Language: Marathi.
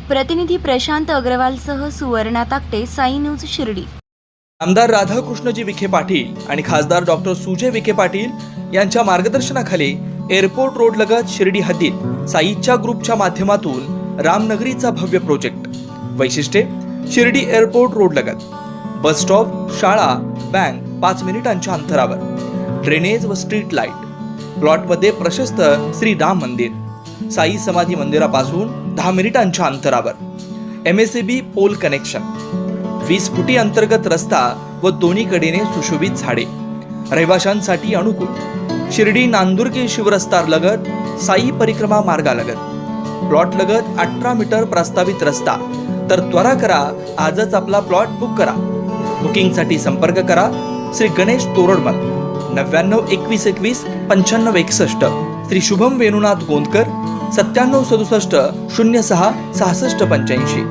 प्रतिनिधी प्रशांत अग्रवालसह सुवर्णा ताकटे, साई न्यूज शिर्डी। आमदार राधाकृष्णजी विखे पाटील आणि खासदार डॉक्टर सुजय विखे पाटील यांच्या मार्गदर्शनाखाली एअरपोर्ट रोड लगत शिर्डी हद्दीत साईच्या ग्रुपच्या माध्यमातून रामनगरीचा भव्य प्रोजेक्ट। वैशिष्ट्ये: शिर्डी एअरपोर्ट रोड लगत बस स्टॉप, शाळा, बँक 5 मिनिटांच्या अंतरावर, ड्रेनेज व स्ट्रीट लाईट, प्लॉटमध्ये प्रशस्त श्री राम मंदिर, साई समाधी मंदिरापासून 10 मिनिटांच्या अंतरावर, MSAB पोल कनेक्शन, 20 फुटी अंतर्गत रस्ता व दोन्ही कडेने सुशोभित झाडे, रहिवाशांसाठी अनुकूल। शिर्डी नांदुर्गे शिवरस्ता लगत साई परिक्रमा मार्गालगत प्लॉट लगत 18 मीटर प्रस्तावित रस्ता। तर त्वरा करा, आजच आपला प्लॉट बुक करा। बुकिंगसाठी संपर्क करा श्री गणेश तोरडमल 99 21 21 95 61, श्री शुभम वेणुनाथ गोंदकर 97 67 06 66 85।